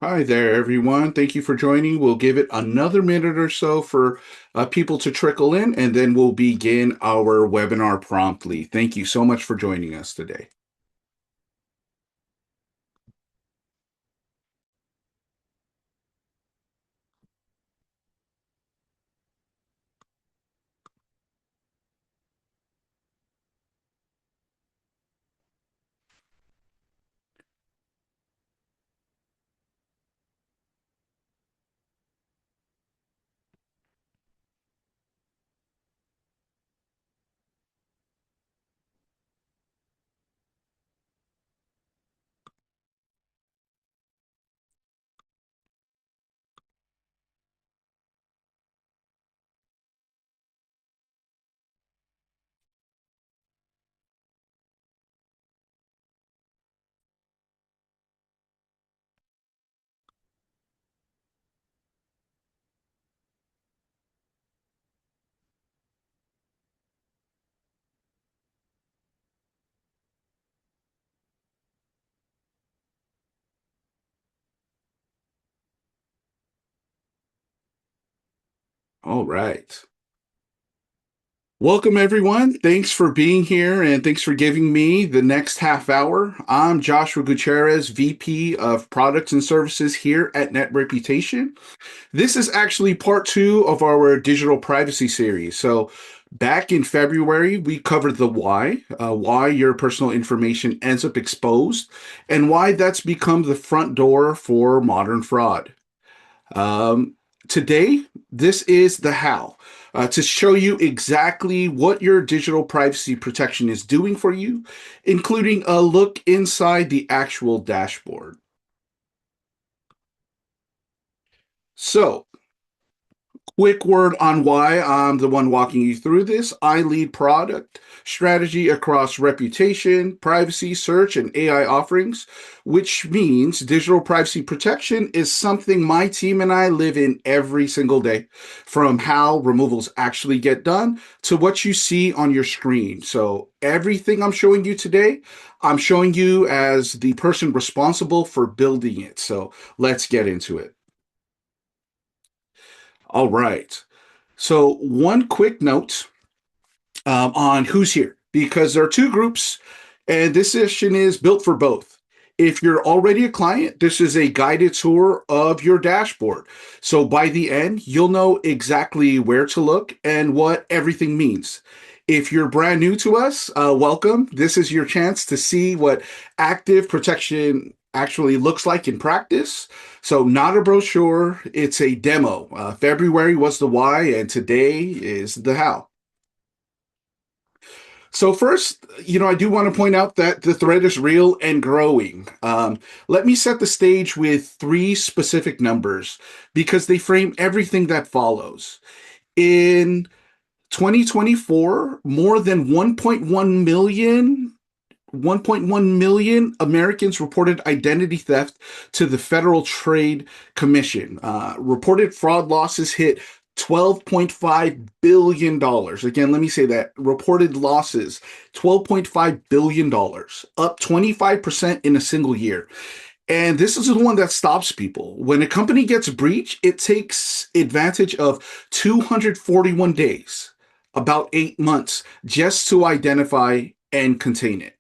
Hi there, everyone. Thank you for joining. We'll give it another minute or so for people to trickle in, and then we'll begin our webinar promptly. Thank you so much for joining us today. All right. Welcome, everyone. Thanks for being here and thanks for giving me the next half hour. I'm Joshua Gutierrez, VP of Products and Services here at NetReputation. This is actually part two of our digital privacy series. So, back in February, we covered the why your personal information ends up exposed, and why that's become the front door for modern fraud. Um, Today, this is the how. To show you exactly what your digital privacy protection is doing for you, including a look inside the actual dashboard. So, quick word on why I'm the one walking you through this. I lead product strategy across reputation, privacy, search, and AI offerings, which means digital privacy protection is something my team and I live in every single day, from how removals actually get done to what you see on your screen. So, everything I'm showing you today, I'm showing you as the person responsible for building it. So, let's get into it. All right. So, one quick note on who's here, because there are two groups, and this session is built for both. If you're already a client, this is a guided tour of your dashboard. So, by the end, you'll know exactly where to look and what everything means. If you're brand new to us, welcome. This is your chance to see what active protection actually looks like in practice. So, not a brochure, it's a demo. February was the why, and today is the how. So first, I do want to point out that the threat is real and growing. Let me set the stage with three specific numbers because they frame everything that follows. In 2024, more than 1.1 million Americans reported identity theft to the Federal Trade Commission. Reported fraud losses hit $12.5 billion. Again, let me say that. Reported losses, $12.5 billion, up 25% in a single year. And this is the one that stops people. When a company gets breached, it takes advantage of 241 days, about 8 months, just to identify and contain it.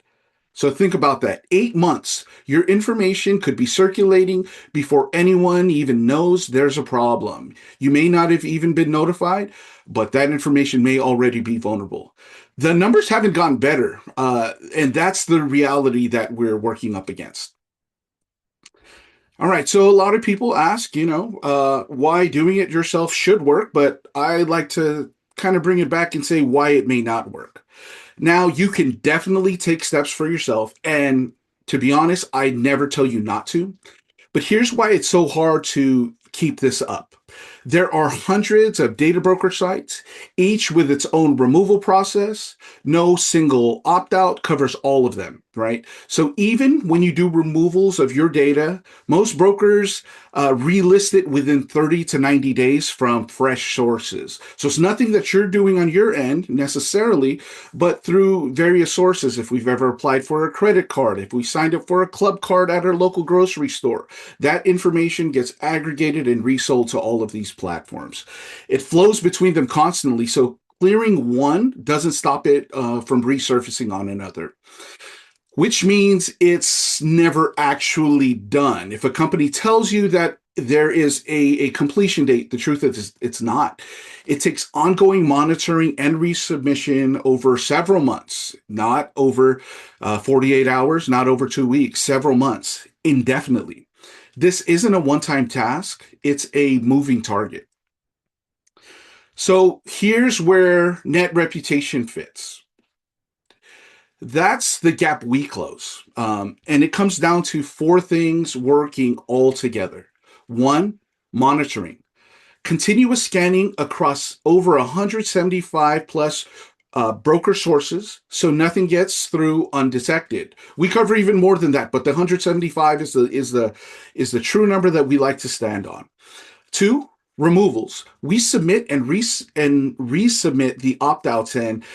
So think about that. 8 months. Your information could be circulating before anyone even knows there's a problem. You may not have even been notified, but that information may already be vulnerable. The numbers haven't gotten better, and that's the reality that we're working up against. All right, so a lot of people ask, why doing it yourself should work, but I like to kind of bring it back and say why it may not work. Now, you can definitely take steps for yourself. And to be honest, I never tell you not to. But here's why it's so hard to keep this up. There are hundreds of data broker sites, each with its own removal process. No single opt out covers all of them, right? So even when you do removals of your data, most brokers relist it within 30 to 90 days from fresh sources. So it's nothing that you're doing on your end necessarily, but through various sources. If we've ever applied for a credit card, if we signed up for a club card at our local grocery store, that information gets aggregated and resold to all of these platforms. It flows between them constantly. So clearing one doesn't stop it from resurfacing on another, which means it's never actually done. If a company tells you that there is a completion date, the truth is it's not. It takes ongoing monitoring and resubmission over several months, not over 48 hours, not over 2 weeks, several months, indefinitely. This isn't a one-time task, it's a moving target. So here's where net reputation fits. That's the gap we close. And it comes down to four things working all together. One, monitoring. Continuous scanning across over 175 plus broker sources, so nothing gets through undetected. We cover even more than that, but the 175 is the true number that we like to stand on. Two, removals. We submit and resubmit the opt-outs, and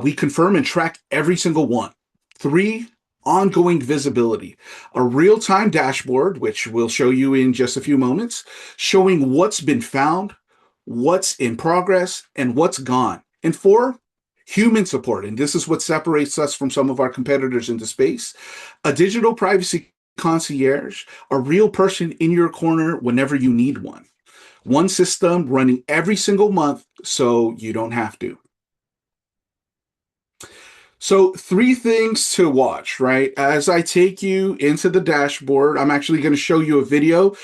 we confirm and track every single one. Three, ongoing visibility. A real-time dashboard, which we'll show you in just a few moments, showing what's been found, what's in progress, and what's gone. And four, human support. And this is what separates us from some of our competitors in the space. A digital privacy concierge, a real person in your corner whenever you need one. One system running every single month so you don't have to. So three things to watch, right? As I take you into the dashboard, I'm actually going to show you a video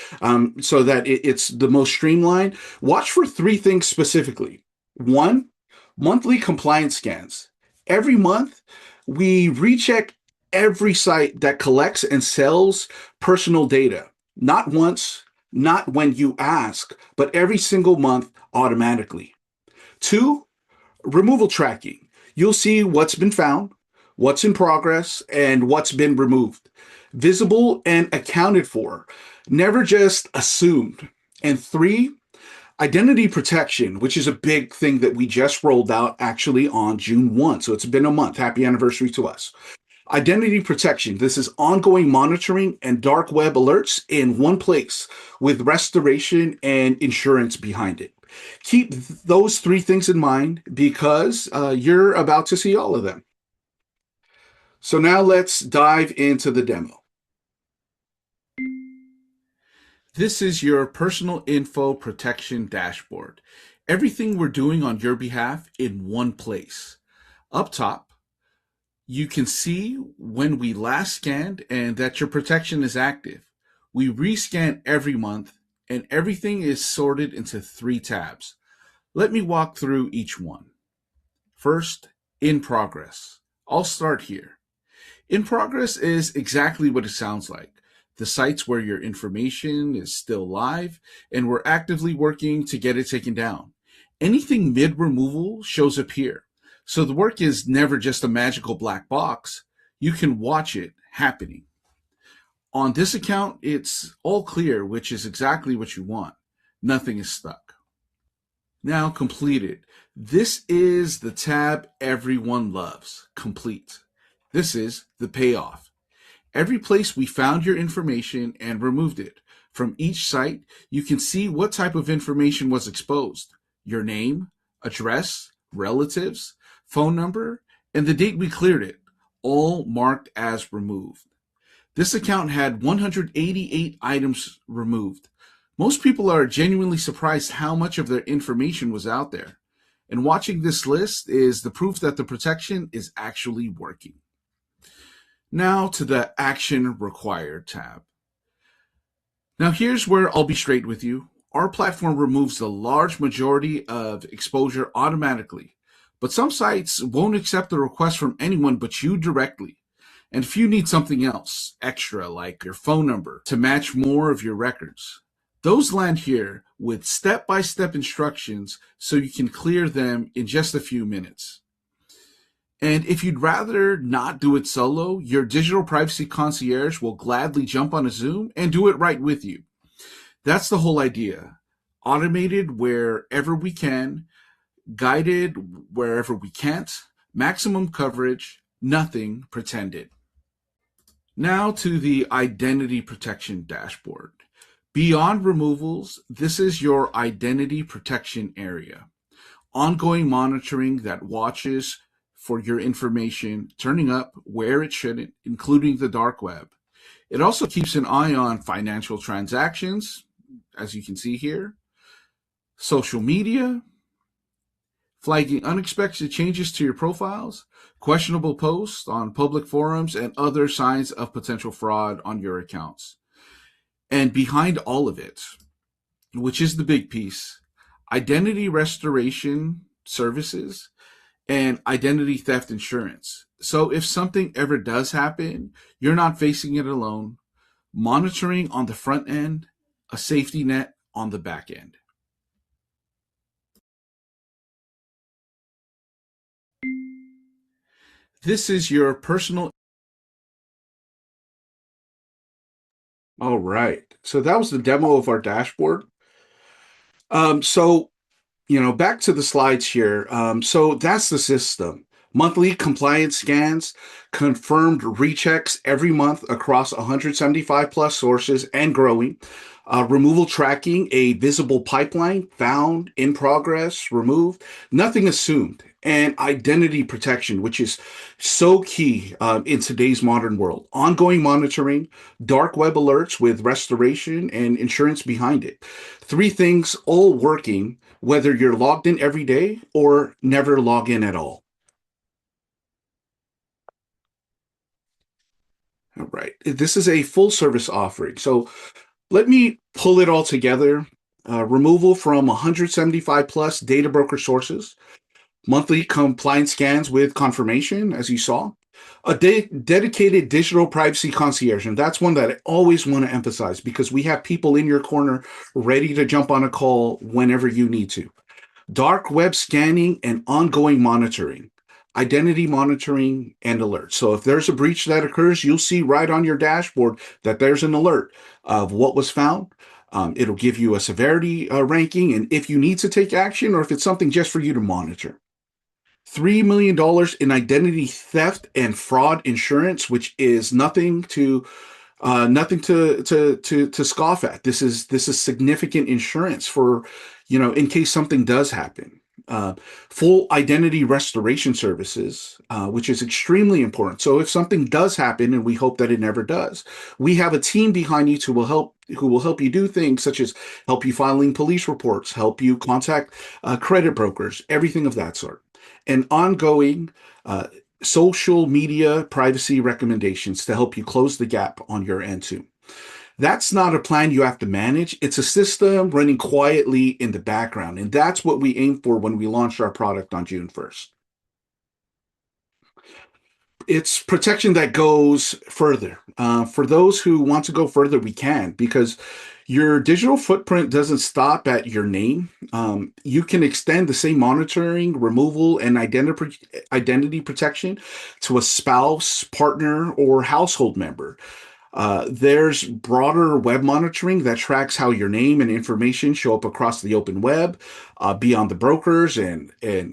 so that it's the most streamlined. Watch for three things specifically. One, monthly compliance scans. Every month, we recheck every site that collects and sells personal data. Not once, not when you ask, but every single month automatically. Two, removal tracking. You'll see what's been found, what's in progress, and what's been removed. Visible and accounted for, never just assumed. And three, identity protection, which is a big thing that we just rolled out actually on June 1. So it's been a month. Happy anniversary to us. Identity protection. This is ongoing monitoring and dark web alerts in one place with restoration and insurance behind it. Keep those three things in mind because you're about to see all of them. So now let's dive into the demo. This is your personal info protection dashboard. Everything we're doing on your behalf in one place. Up top, you can see when we last scanned and that your protection is active. We rescan every month and everything is sorted into three tabs. Let me walk through each one. First, in progress. I'll start here. In progress is exactly what it sounds like. The sites where your information is still live and we're actively working to get it taken down. Anything mid-removal shows up here. So the work is never just a magical black box. You can watch it happening. On this account, it's all clear, which is exactly what you want. Nothing is stuck. Now completed. This is the tab everyone loves, complete. This is the payoff. Every place we found your information and removed it. From each site, you can see what type of information was exposed. Your name, address, relatives, phone number, and the date we cleared it, all marked as removed. This account had 188 items removed. Most people are genuinely surprised how much of their information was out there. And watching this list is the proof that the protection is actually working. Now to the Action Required tab. Now here's where I'll be straight with you. Our platform removes the large majority of exposure automatically, but some sites won't accept the request from anyone but you directly. And if you need something else extra, like your phone number, to match more of your records, those land here with step-by-step instructions so you can clear them in just a few minutes. And if you'd rather not do it solo, your digital privacy concierge will gladly jump on a Zoom and do it right with you. That's the whole idea. Automated wherever we can, guided wherever we can't, maximum coverage, nothing pretended. Now to the identity protection dashboard. Beyond removals, this is your identity protection area. Ongoing monitoring that watches for your information turning up where it shouldn't, including the dark web. It also keeps an eye on financial transactions, as you can see here, social media, flagging unexpected changes to your profiles, questionable posts on public forums, and other signs of potential fraud on your accounts. And behind all of it, which is the big piece, identity restoration services and identity theft insurance. So if something ever does happen, you're not facing it alone. Monitoring on the front end, a safety net on the back end. This is your personal. All right. So that was the demo of our dashboard. So back to the slides here. So that's the system. Monthly compliance scans, confirmed rechecks every month across 175 plus sources and growing. Removal tracking, a visible pipeline, found, in progress, removed, nothing assumed. And identity protection, which is so key in today's modern world. Ongoing monitoring, dark web alerts with restoration and insurance behind it. Three things all working, whether you're logged in every day or never log in at all. All right. This is a full service offering. So let me pull it all together. Removal from 175 plus data broker sources, monthly compliance scans with confirmation, as you saw, a dedicated digital privacy concierge. And that's one that I always want to emphasize because we have people in your corner ready to jump on a call whenever you need to. Dark web scanning and ongoing monitoring, identity monitoring and alerts. So if there's a breach that occurs, you'll see right on your dashboard that there's an alert of what was found. It'll give you a severity ranking and if you need to take action or if it's something just for you to monitor. $3 million in identity theft and fraud insurance, which is nothing to scoff at. This is significant insurance for, in case something does happen. Full identity restoration services, which is extremely important. So if something does happen, and we hope that it never does, we have a team behind you who will help you do things such as help you filing police reports, help you contact credit brokers, everything of that sort, and ongoing social media privacy recommendations to help you close the gap on your end too. That's not a plan you have to manage. It's a system running quietly in the background. And that's what we aim for when we launched our product on June 1st. It's protection that goes further. For those who want to go further, we can, because your digital footprint doesn't stop at your name. You can extend the same monitoring, removal, and identity protection to a spouse, partner, or household member. There's broader web monitoring that tracks how your name and information show up across the open web, beyond the brokers and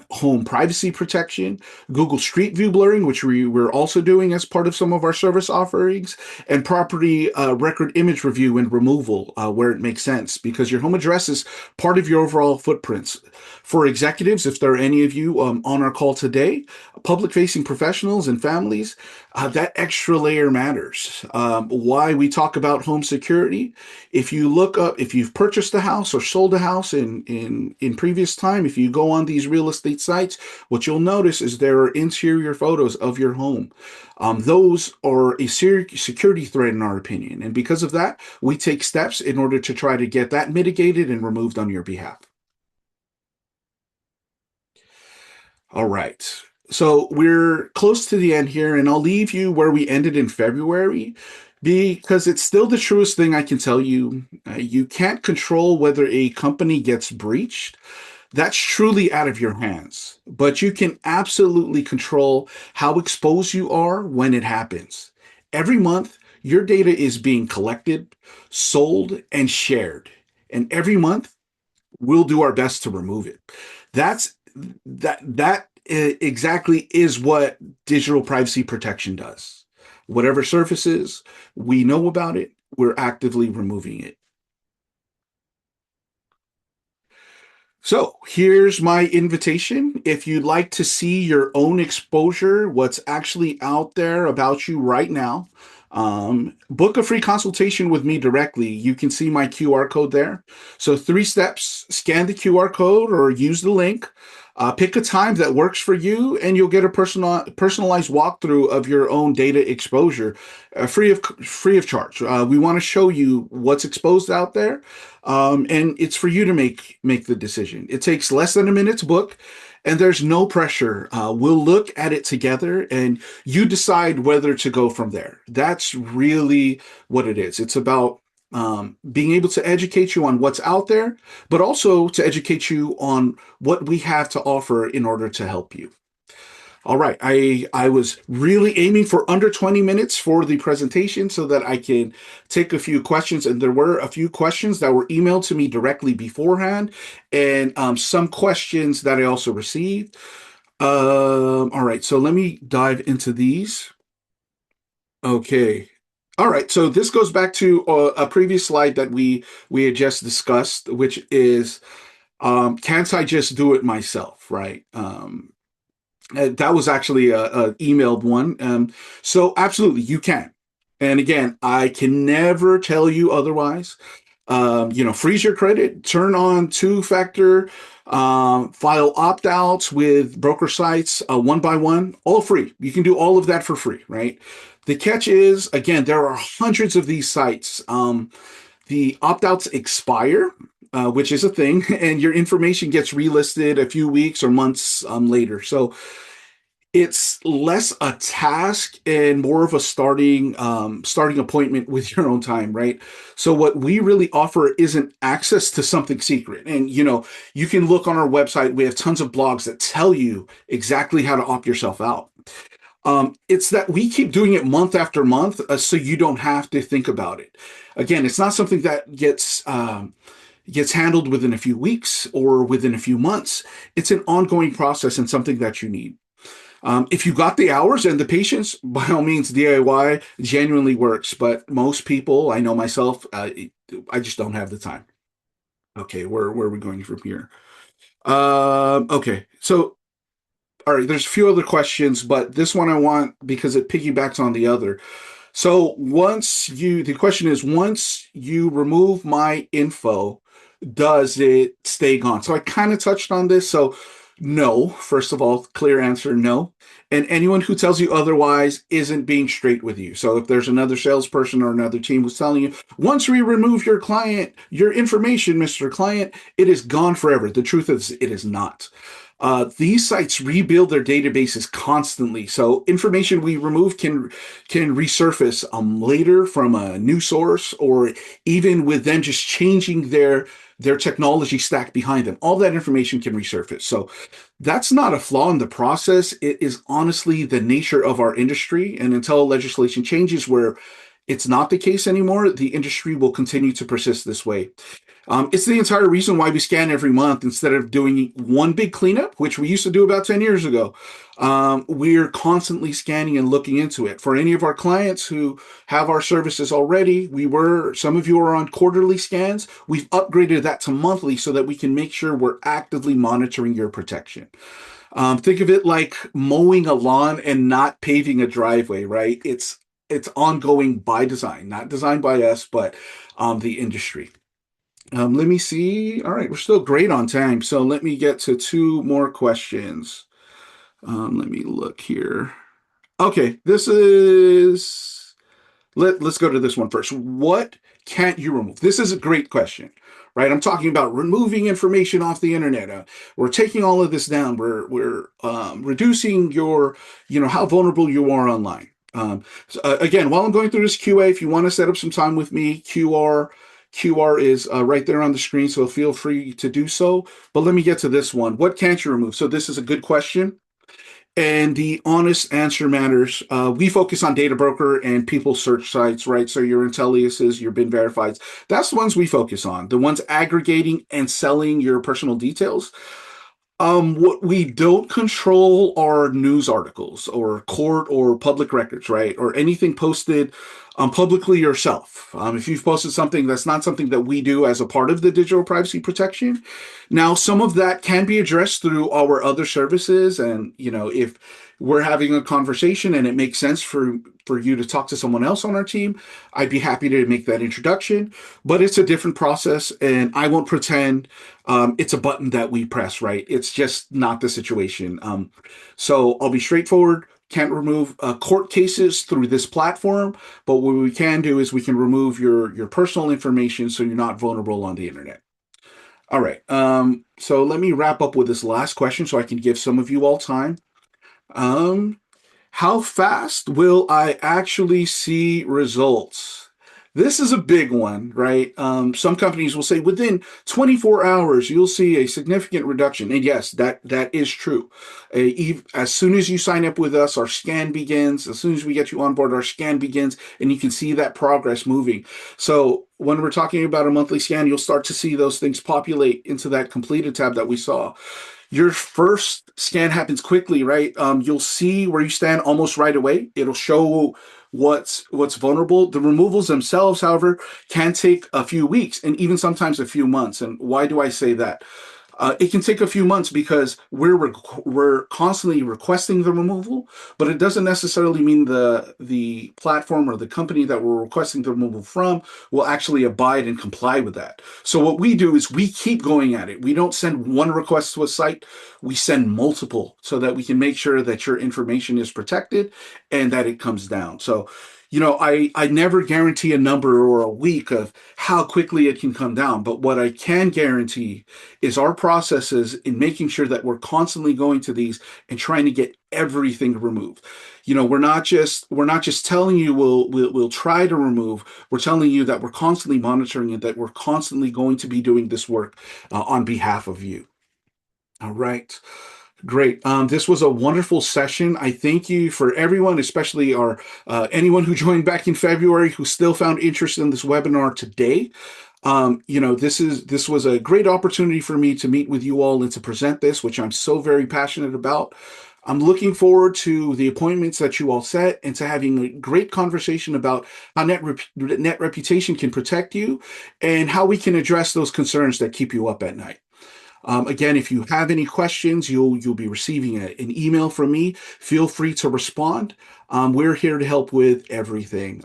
home privacy protection, Google Street View blurring, which we're also doing as part of some of our service offerings, and property record image review and removal where it makes sense, because your home address is part of your overall footprints. For executives, if there are any of you on our call today, public-facing professionals and families, that extra layer matters. Why we talk about home security. If you look up, if you've purchased a house or sold a house in previous time, if you go on these real estate sites, what you'll notice is there are interior photos of your home. Those are a security threat in our opinion. And because of that, we take steps in order to try to get that mitigated and removed on your behalf. All right. So we're close to the end here, and I'll leave you where we ended in February because it's still the truest thing I can tell you. You can't control whether a company gets breached. That's truly out of your hands, but you can absolutely control how exposed you are when it happens. Every month, your data is being collected, sold, and shared. And every month, we'll do our best to remove it. That's that exactly is what digital privacy protection does. Whatever surfaces we know about it, we're actively removing it. So here's my invitation. If you'd like to see your own exposure, what's actually out there about you right now, book a free consultation with me directly. You can see my QR code there. So, 3 steps: scan the QR code or use the link. Pick a time that works for you, and you'll get a personalized walkthrough of your own data exposure, free of charge. We want to show you what's exposed out there, and it's for you to make the decision. It takes less than a minute to book, and there's no pressure. We'll look at it together, and you decide whether to go from there. That's really what it is. It's about being able to educate you on what's out there, but also to educate you on what we have to offer in order to help you. All right. I was really aiming for under 20 minutes for the presentation so that I can take a few questions. And there were a few questions that were emailed to me directly beforehand, and some questions that I also received. All right. So let me dive into these. Okay. All right. So this goes back to a previous slide that we had just discussed, which is, can't I just do it myself, right? That was actually a emailed one. So absolutely, you can. And again, I can never tell you otherwise. Freeze your credit, turn on two-factor, file opt-outs with broker sites, one by one, all free. You can do all of that for free, right? The catch is, again, there are hundreds of these sites. The opt-outs expire, which is a thing, and your information gets relisted a few weeks or months later. So it's less a task and more of a starting appointment with your own time, right? So what we really offer isn't access to something secret. And you can look on our website. We have tons of blogs that tell you exactly how to opt yourself out. It's that we keep doing it month after month, so you don't have to think about it. Again, it's not something that gets handled within a few weeks or within a few months. It's an ongoing process and something that you need. If you got the hours and the patience, by all means, DIY genuinely works. But most people, I know myself, I just don't have the time. Okay, where are we going from here? Okay, so all right, there's a few other questions, but this one I want because it piggybacks on the other. So the question is, once you remove my info, does it stay gone? So I kind of touched on this. So no, first of all, clear answer, no. And anyone who tells you otherwise isn't being straight with you. So if there's another salesperson or another team who's telling you, once we remove your information, Mr. Client, it is gone forever. The truth is, it is not. These sites rebuild their databases constantly, so information we remove can resurface later from a new source, or even with them just changing their technology stack behind them. All that information can resurface. So that's not a flaw in the process. It is honestly the nature of our industry, and until legislation changes where it's not the case anymore, the industry will continue to persist this way. It's the entire reason why we scan every month instead of doing one big cleanup, which we used to do about 10 years ago. We're constantly scanning and looking into it. For any of our clients who have our services already, some of you are on quarterly scans. We've upgraded that to monthly so that we can make sure we're actively monitoring your protection. Think of it like mowing a lawn and not paving a driveway, right? It's ongoing by design, not designed by us, but the industry. Let me see. All right, we're still great on time. So let me get to two more questions. Let me look here. Okay, let's go to this one first. What can't you remove? This is a great question, right? I'm talking about removing information off the internet. We're taking all of this down. We're reducing how vulnerable you are online. Again, while I'm going through this QA, if you want to set up some time with me, QR is right there on the screen, so feel free to do so. But let me get to this one. What can't you remove? So this is a good question. And the honest answer matters. We focus on data broker and people search sites, right? So your Intelliuses, your bin verifieds, that's the ones we focus on. The ones aggregating and selling your personal details. What we don't control are news articles or court or public records, right? Or anything posted publicly yourself. If you've posted something that's not something that we do as a part of the digital privacy protection, now some of that can be addressed through our other services. And, if we're having a conversation and it makes sense for you to talk to someone else on our team, I'd be happy to make that introduction. But it's a different process, and I won't pretend it's a button that we press, right? It's just not the situation. So I'll be straightforward. Can't remove court cases through this platform, but what we can do is we can remove your personal information so you're not vulnerable on the internet. All right. So let me wrap up with this last question so I can give some of you all time. Um, how fast will I actually see results? This is a big one, right? Some companies will say within 24 hours you'll see a significant reduction, and yes, that is true. As soon as you sign up with us, our scan begins. As soon as we get you on board, our scan begins, and you can see that progress moving. So when we're talking about a monthly scan, you'll start to see those things populate into that completed tab that we saw. Your first scan happens quickly, right? You'll see where you stand almost right away. It'll show what's vulnerable. The removals themselves, however, can take a few weeks and even sometimes a few months. And why do I say that? It can take a few months because we're constantly requesting the removal, but it doesn't necessarily mean the platform or the company that we're requesting the removal from will actually abide and comply with that. So what we do is we keep going at it. We don't send one request to a site, we send multiple so that we can make sure that your information is protected and that it comes down. So I never guarantee a number or a week of how quickly it can come down, but what I can guarantee is our processes in making sure that we're constantly going to these and trying to get everything removed. We're not just telling you we'll try to remove. We're telling you that we're constantly monitoring it, that we're constantly going to be doing this work on behalf of you. All right. Great. This was a wonderful session. I thank you for everyone, especially our anyone who joined back in February who still found interest in this webinar today. This was a great opportunity for me to meet with you all and to present this, which I'm so very passionate about. I'm looking forward to the appointments that you all set and to having a great conversation about how net reputation can protect you and how we can address those concerns that keep you up at night. Again, if you have any questions, you'll be receiving an email from me. Feel free to respond. We're here to help with everything.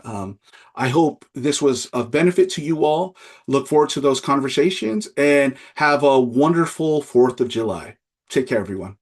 I hope this was of benefit to you all. Look forward to those conversations and have a wonderful 4th of July. Take care, everyone.